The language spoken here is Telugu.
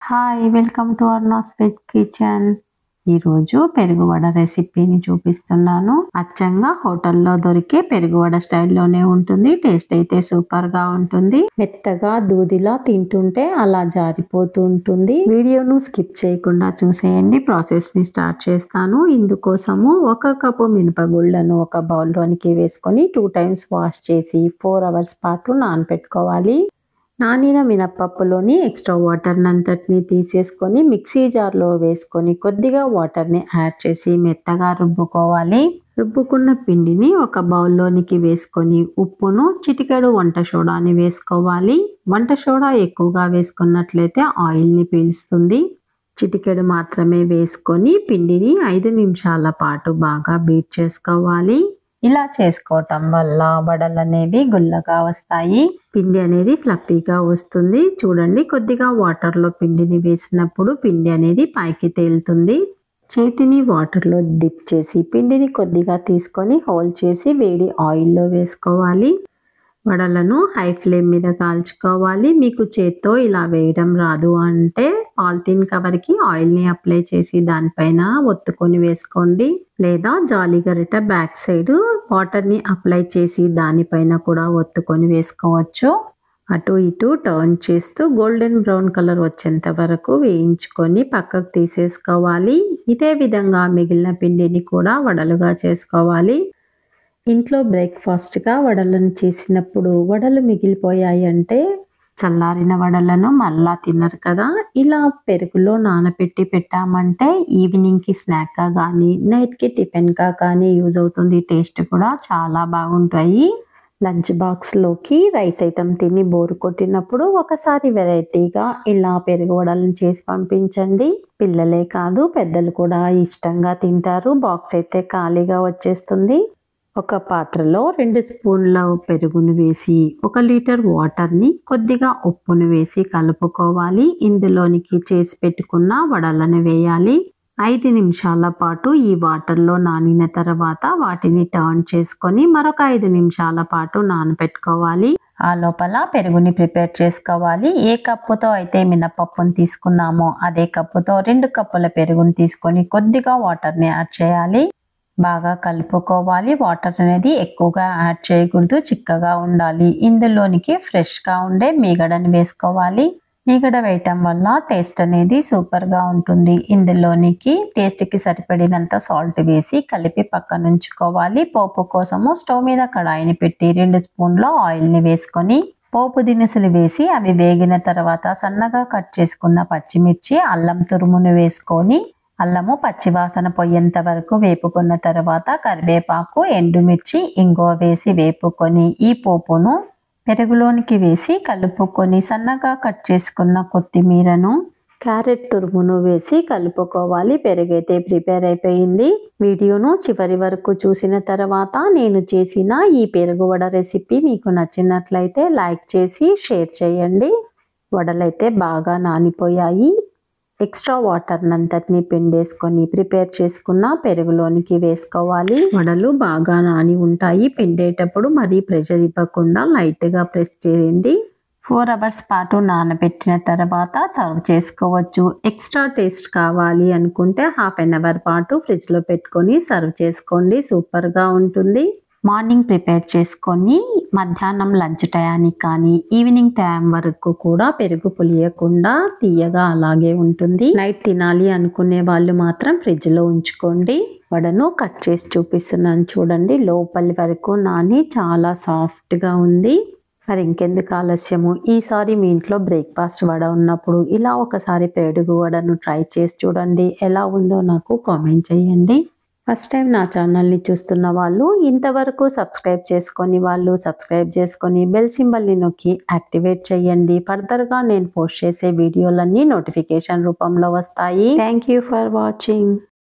Hi welcome to Arna's veg kitchen. ఈరోజు పెరుగువడ రెసిపీని చూపిస్తున్నాను. అచ్చంగా హోటల్లో దొరికే పెరుగువడ స్టైల్లోనే ఉంటుంది. టేస్ట్ అయితే సూపర్గా ఉంటుంది. మెత్తగా దూదిలా తింటుంటే అలా జారిపోతూ ఉంటుంది. వీడియోను స్కిప్ చేయకుండా చూసేయండి. ప్రాసెస్ని స్టార్ట్ చేస్తాను. ఇందుకోసము 1 కప్పు మినపగుళ్ళను ఒక బౌల్లోనికి వేసుకొని 2 టైమ్స్ వాష్ చేసి 4 అవర్స్ పాటు నానబెట్టుకోవాలి. నానిన మినపప్పులోని ఎక్స్ట్రా వాటర్ని అంతటిని తీసేసుకొని మిక్సీ జార్లో వేసుకొని కొద్దిగా వాటర్ని యాడ్ చేసి మెత్తగా రుబ్బుకోవాలి. రుబ్బుకున్న పిండిని ఒక బౌల్లోనికి వేసుకొని ఉప్పును చిటికెడు వంట సోడాని వేసుకోవాలి. వంట సోడా ఎక్కువగా వేసుకున్నట్లయితే ఆయిల్ని పీల్చుతుంది. చిటికెడు మాత్రమే వేసుకొని పిండిని 5 నిమిషాల పాటు బాగా బీట్ చేసుకోవాలి. ఇలా చేసుకోవటం వల్ల వడలు అనేవి గుల్లగా వస్తాయి. పిండి అనేది ఫ్లఫీగా వస్తుంది. చూడండి, కొద్దిగా వాటర్లో పిండిని వేసినప్పుడు పిండి అనేది పైకి తేలుతుంది. చేతిని వాటర్లో డిప్ చేసి పిండిని కొద్దిగా తీసుకొని హోల్ చేసి వేడి ఆయిల్లో వేసుకోవాలి. వడలను హై ఫ్లేమ్ మీద కాల్చుకోవాలి. మీకు చేత్తో ఇలా వేయడం రాదు అంటే పాలిథిన్ కవర్కి ఆయిల్ని అప్లై చేసి దానిపైన ఒత్తుకొని వేసుకోండి. లేదా జాలి గరిట బ్యాక్ సైడ్ వాటర్ని అప్లై చేసి దానిపైన కూడా ఒత్తుకొని వేసుకోవచ్చు. అటు ఇటు టర్న్ చేస్తూ గోల్డెన్ బ్రౌన్ కలర్ వచ్చేంత వరకు వేయించుకొని పక్కకు తీసేసుకోవాలి. ఇదే విధంగా మిగిలిన పిండిని కూడా వడలుగా చేసుకోవాలి. ఇంట్లో బ్రేక్ఫాస్ట్గా వడలను చేసినప్పుడు వడలు మిగిలిపోయాయి అంటే చల్లారిన వడలను మళ్ళా తినరు కదా. ఇలా పెరుగులో నానబెట్టి పెట్టామంటే ఈవినింగ్కి స్నాక్గా కానీ నైట్కి టిఫిన్గా కానీ యూజ్ అవుతుంది. టేస్ట్ కూడా చాలా బాగుంటాయి. లంచ్ బాక్స్లోకి రైస్ ఐటమ్ తిని బోరు కొట్టినప్పుడు ఒకసారి వెరైటీగా ఇలా పెరుగు వడలను చేసి పంపించండి. పిల్లలే కాదు పెద్దలు కూడా ఇష్టంగా తింటారు. బాక్స్ అయితే ఖాళీగా వచ్చేస్తుంది. ఒక పాత్రలో 2 స్పూన్ల పెరుగును వేసి 1 లీటర్ వాటర్ని కొద్దిగా ఉప్పును వేసి కలుపుకోవాలి. ఇందులోనికి చేసి పెట్టుకున్న వడలను వేయాలి. 5 నిమిషాల పాటు ఈ వాటర్లో నానిన తర్వాత వాటిని టర్న్ చేసుకొని మరొక 5 నిమిషాల పాటు నానబెట్టుకోవాలి. ఆ లోపల పెరుగుని ప్రిపేర్ చేసుకోవాలి. ఏ కప్పుతో అయితే మినపప్పును తీసుకున్నామో అదే కప్పుతో 2 కప్పుల పెరుగుని తీసుకొని కొద్దిగా వాటర్ని యాడ్ చేయాలి. బాగా కలుపుకోవాలి. వాటర్ అనేది ఎక్కువగా యాడ్ చేయకూడదు, చిక్కగా ఉండాలి. ఇందులోనికి ఫ్రెష్గా ఉండే మీగడని వేసుకోవాలి. మీగడ వేయటం వల్ల టేస్ట్ అనేది సూపర్గా ఉంటుంది. ఇందులోనికి టేస్ట్కి సరిపడినంత సాల్ట్ వేసి కలిపి పక్కన ఉంచుకోవాలి. పోపు కోసము స్టవ్ మీద కడాయిని పెట్టి 2 స్పూన్ల ఆయిల్ని వేసుకొని పోపు దినుసులు వేసి అవి వేగిన తర్వాత సన్నగా కట్ చేసుకున్న పచ్చిమిర్చి, అల్లం తురుమును వేసుకొని అల్లము పచ్చివాసన పోయేంత వరకు వేపుకున్న తర్వాత కరివేపాకు, ఎండుమిర్చి, ఇంగువ వేసి వేపుకొని ఈ పోపును పెరుగులోనికి వేసి కలుపుకొని సన్నగా కట్ చేసుకున్న కొత్తిమీరను, క్యారెట్ తురుమును వేసి కలుపుకోవాలి. పెరుగైతే ప్రిపేర్ అయిపోయింది. వీడియోను చివరి వరకు చూసిన తర్వాత నేను చేసిన ఈ పెరుగు వడ రెసిపీ మీకు నచ్చినట్లయితే లైక్ చేసి షేర్ చేయండి. వడలైతే బాగా నానిపోయాయి. ఎక్స్ట్రా వాటర్ నంతటిని పిండేసుకొని ప్రిపేర్ చేసుకున్న పెరుగులోనికి వేసుకోవాలి. వడలు బాగా నాని ఉంటాయి. పిండేటప్పుడు మరీ ప్రెషర్ ఇవ్వకుండా లైట్గా ప్రెస్ చేయండి. 4 అవర్స్ పాటు నానబెట్టిన తర్వాత సర్వ్ చేసుకోవచ్చు. ఎక్స్ట్రా టేస్ట్ కావాలి అనుకుంటే హాఫ్ అన్ అవర్ పాటు ఫ్రిడ్జ్లో పెట్టుకొని సర్వ్ చేసుకోండి. సూపర్గా ఉంటుంది. మార్నింగ్ ప్రిపేర్ చేసుకొని మధ్యాహ్నం లంచ్ టయానికి కానీ ఈవినింగ్ టైం వరకు కూడా పెరుగు పులియకుండా తీయగా అలాగే ఉంటుంది. నైట్ తినాలి అనుకునే వాళ్ళు మాత్రం ఫ్రిడ్జ్లో ఉంచుకోండి. వడను కట్ చేసి చూపిస్తున్నాను చూడండి. లోపలి వరకు నాని చాలా సాఫ్ట్గా ఉంది. మరి ఇంకెందుకు ఆలస్యము, ఈసారి మీ ఇంట్లో బ్రేక్ఫాస్ట్ వడ ఉన్నప్పుడు ఇలా ఒకసారి పెరుగు వడను ట్రై చేసి చూడండి. ఎలా ఉందో నాకు కామెంట్ చేయండి. ఫస్ట్ టైం నా ఛానల్ని చూస్తున్న వాళ్ళు, ఇంతవరకు సబ్స్క్రైబ్ చేసుకొని వాళ్ళు సబ్స్క్రైబ్ చేసుకొని బెల్ సింబల్ని నొక్కి యాక్టివేట్ చేయండి. ఫర్దర్గా నేను పోస్ట్ చేసే వీడియోలన్నీ నోటిఫికేషన్ రూపంలో వస్తాయి. Thank you for watching.